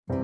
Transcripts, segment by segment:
Hi,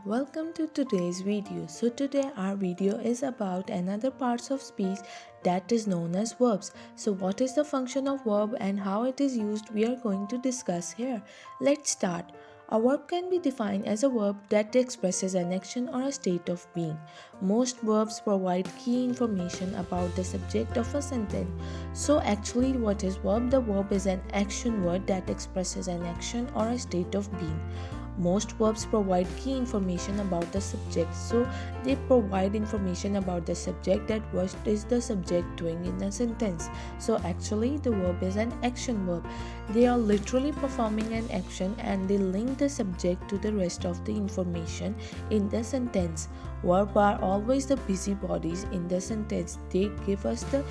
welcome to today's video. So today our video is about another parts of speech that is known as verbs. So what is the function of verb and how it is used we are going to discuss here. Let's start. A verb can be defined as a verb that expresses an action or a state of being. Most verbs provide key information about the subject of a sentence. So actually what is verb? The verb is an action word that expresses an action or a state of being. Most verbs provide key information about the subject, so they provide information about the subject, that what is the subject doing in a sentence. So actually the verb is an action verb. They are literally performing an action and they link the subject to the rest of the information in the sentence. Verbs are always the busybodies in the sentence. They give us the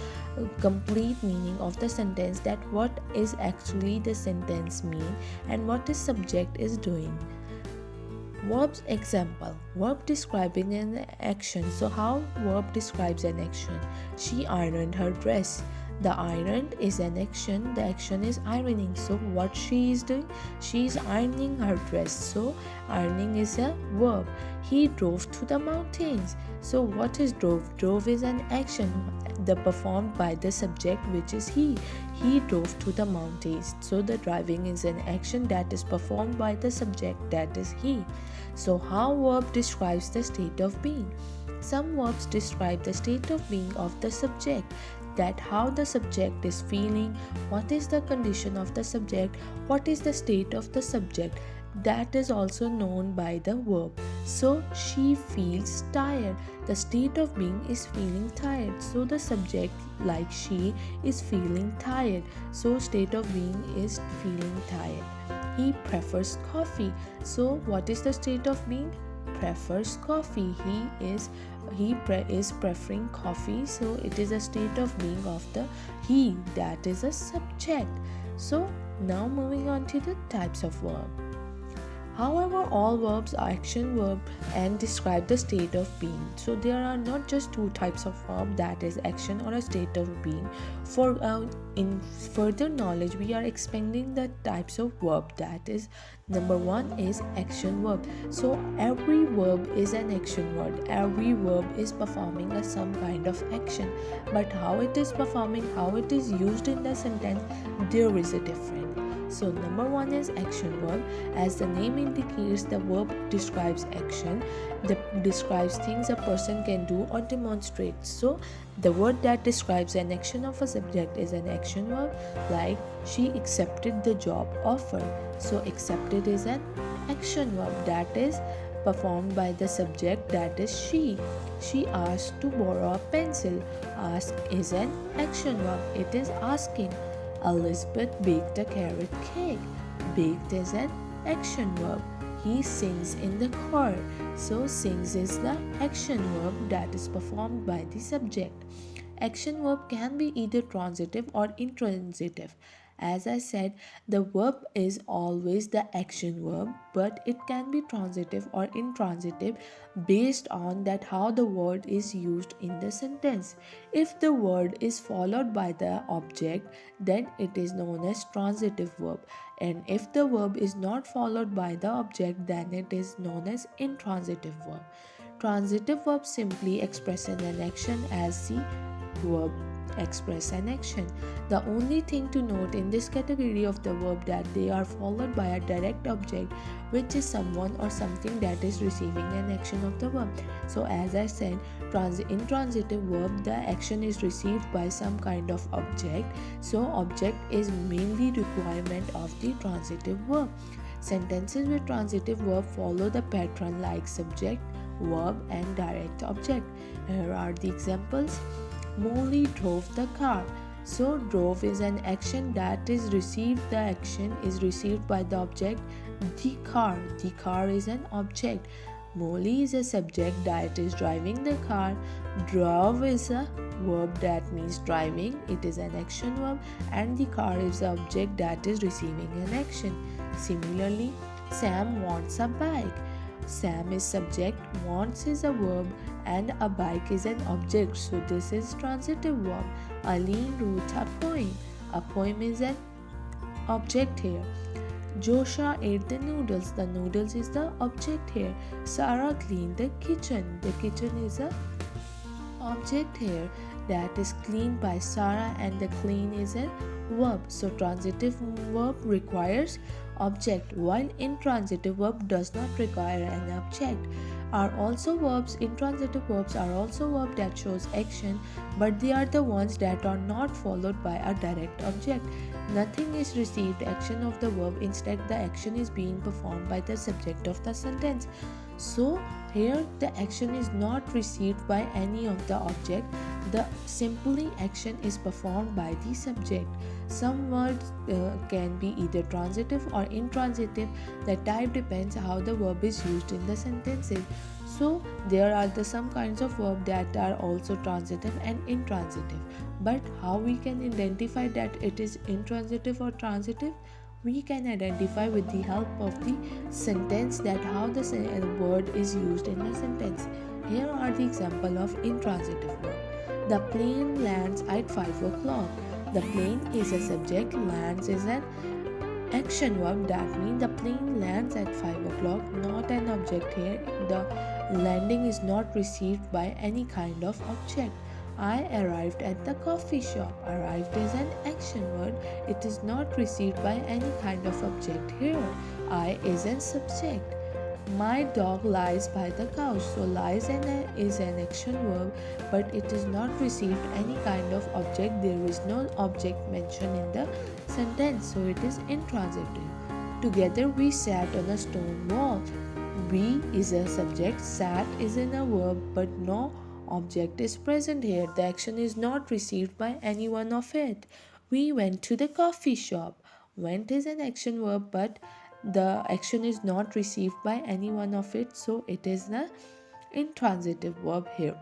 complete meaning of the sentence, that what is actually the sentence mean and what the subject is doing. Verbs example. Verb describing an action. So how verb describes an action? She ironed her dress. The ironed is an action. The action is ironing. So what she is doing? She is ironing her dress. So ironing is a verb. He drove to the mountains. So what is drove? Drove is an action, the performed by the subject, which is he. He drove to the mountains. So the driving is an action that is performed by the subject, that is he. So how verb describes the state of being? Some verbs describe the state of being of the subject, that how the subject is feeling, what is the condition of the subject, what is the state of the subject. That is also known by the verb. So she feels tired. The state of being is feeling tired. So the subject, like she, is feeling tired. So state of being is feeling tired. He prefers coffee. So what is the state of being? Prefers coffee. He is preferring coffee. So it is a state of being of the he, that is a subject. So now moving on to the types of verb. However, all verbs are action verb and describe the state of being. So there are not just two types of verb, that is action or a state of being. For in further knowledge, we are expanding the types of verb. That is, number one is action verb. So every verb is an action word. Every verb is performing some kind of action. But how it is performing, how it is used in the sentence, there is a difference. So number one is action verb. As the name indicates, the verb describes action, describes things a person can do or demonstrate. So the word that describes an action of a subject is an action verb, like she accepted the job offer. So accepted is an action verb that is performed by the subject, that is she. She asked to borrow a pencil. Ask is an action verb. It is asking. Elizabeth baked a carrot cake. Baked is an action verb. He sings in the choir. So sings is the action verb that is performed by the subject. Action verb can be either transitive or intransitive. As I said, the verb is always the action verb, but it can be transitive or intransitive based on that how the word is used in the sentence. If the word is followed by the object, then it is known as transitive verb, and if the verb is not followed by the object, then it is known as intransitive verb. Transitive verbs simply express an action as the verb express an action. The only thing to note in this category of the verb that they are followed by a direct object, which is someone or something that is receiving an action of the verb. So as I said, intransitive verb, the action is received by some kind of object. So object is mainly requirement of the transitive verb. Sentences with transitive verb follow the pattern like subject, verb and direct object. Here are the examples. Molly drove the car. So drove is an action that is received. The action is received by the object, the car. The car is an object. Molly is a subject that is driving the car. Drove is a verb that means driving. It is an action verb, and the car is the object that is receiving an action. Similarly, Sam wants a bike. Sam is subject, wants is a verb, and a bike is an object. So this is transitive verb. Ali wrote a poem. A poem is an object here. Joshua ate the noodles. The noodles is the object here. Sarah cleaned the kitchen. The kitchen is a object here that is cleaned by Sarah, and the clean is a verb. So transitive verb requires object, while intransitive verb does not require an object. Are also verbs. Intransitive verbs are also verbs that shows action, but they are the ones that are not followed by a direct object. Nothing is received action of the verb, instead the action is being performed by the subject of the sentence. So here the action is not received by any of the object, the simply action is performed by the subject. Some words can be either transitive or intransitive. The type depends how the verb is used in the sentences. So there are some kinds of verb that are also transitive and intransitive. But how we can identify that it is intransitive or transitive? We can identify with the help of the sentence that how the word is used in a sentence. Here are the example of intransitive verb. The plane lands at 5 o'clock. The plane is a subject, lands is an action verb. That means the plane lands at 5 o'clock, not an object here. The landing is not received by any kind of object. I arrived at the coffee shop. Arrived is an action word. It is not received by any kind of object here. I is an subject. My dog lies by the couch. So lies is an action verb, but it is not received any kind of object. There is no object mentioned in the sentence, so it is intransitive. Together we sat on a stone wall. We is a subject, sat is in a verb, but no object is present here. The action is not received by any one of it. We went to the coffee shop. Went is an action verb, but the action is not received by any one of it, so it is the intransitive verb here.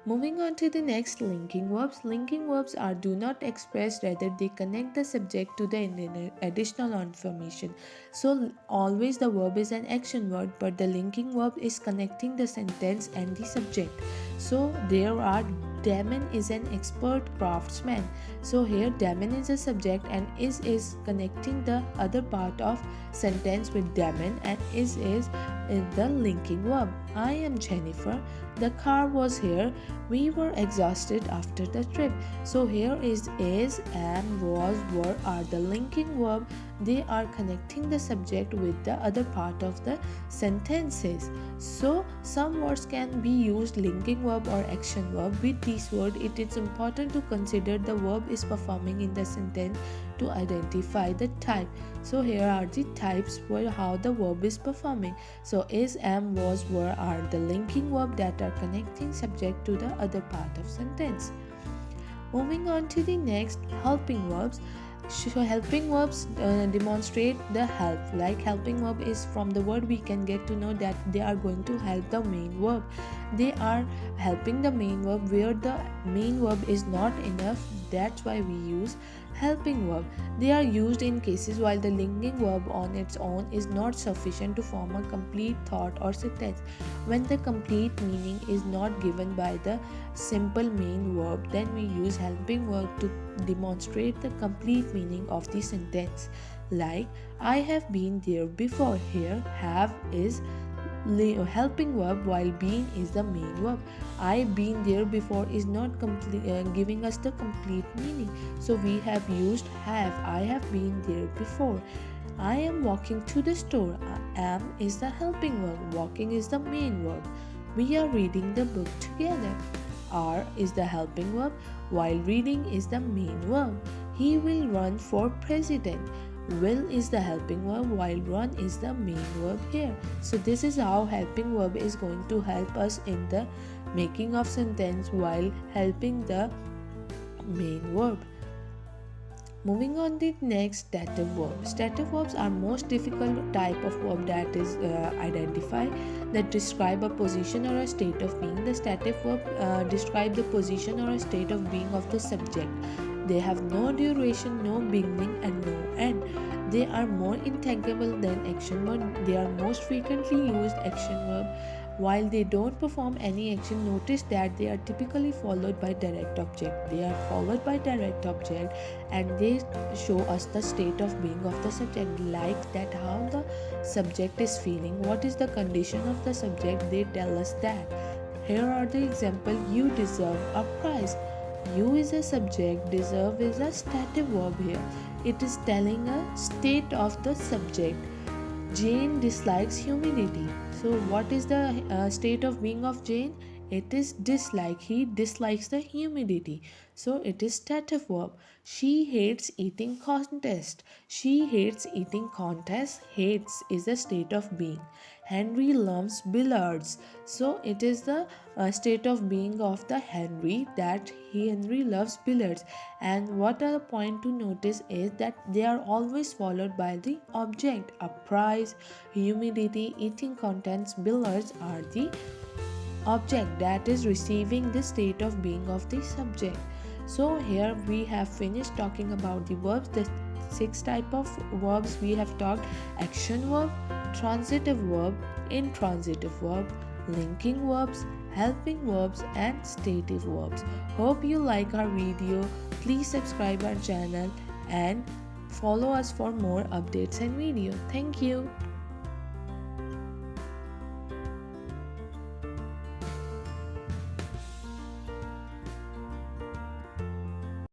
Moving on to the next, linking verbs. Linking verbs are do not express, rather they connect the subject to the additional information. So always the verb is an action word, but the linking verb is connecting the sentence and the subject. So there are Damon is an expert craftsman. So here Damon is a subject and is connecting the other part of sentence with Damon, and is the linking verb. I am Jennifer. The car was here. We were exhausted after the trip. So here is, am, was, were are the linking verb. They are connecting the subject with the other part of the sentences. So some words can be used linking verb or action verb. With this word, it is important to consider the verb is performing in the sentence to identify the type. So here are the types for how the verb is performing. So is, am, was, were are the linking verb that are connecting subject to the other part of sentence. Moving on to the next, helping verbs. So helping verbs demonstrate the help. Like helping verb is from the word we can get to know that they are going to help the main verb. They are helping the main verb where the main verb is not enough. That's why we use helping verb. They are used in cases while the linking verb on its own is not sufficient to form a complete thought or sentence. When the complete meaning is not given by the simple main verb, then we use helping verb to demonstrate the complete meaning of the sentence. Like, I have been there before. Here, have is helping verb while been is the main verb. I been there before is not giving us the complete meaning, so we have used have. I have been there before. I am walking to the store. Am is the helping verb. Walking is the main verb. We are reading the book together. Are is the helping verb while reading is the main verb. He will run for president. Will is the helping verb while run is the main verb here. So this is how helping verb is going to help us in the making of sentence while helping the main verb. Moving on to the next, stative verbs. Stative verbs are most difficult type of verb that is identified that describe a position or a state of being. The stative verb describe the position or a state of being of the subject. They have no duration, no beginning and no end. They are more intangible than action verb. They are most frequently used action verb. While they don't perform any action, notice that they are typically followed by direct object. They are followed by direct object and they show us the state of being of the subject, like that how the subject is feeling, what is the condition of the subject, they tell us that. Here are the example: you deserve a prize. You is a subject, deserve is a stative verb here. It is telling a state of the subject. Jane dislikes humidity. So, what is the state of being of Jane? It is dislike. He dislikes the humidity. So, it is stative verb. She hates eating contest. She hates eating contest. Hates is a state of being. Henry loves billiards. So, it is the state of being of the Henry, that Henry loves billiards. And what are the point to notice is that they are always followed by the object. A prize, humidity, eating contents, billiards are the object that is receiving the state of being of the subject. So here we have finished talking about the verbs, the 6 type of verbs we have talked: action verb, transitive verb, intransitive verb, linking verbs, helping verbs, and stative verbs. Hope you like our video. Please subscribe our channel and follow us for more updates and video. Thank you.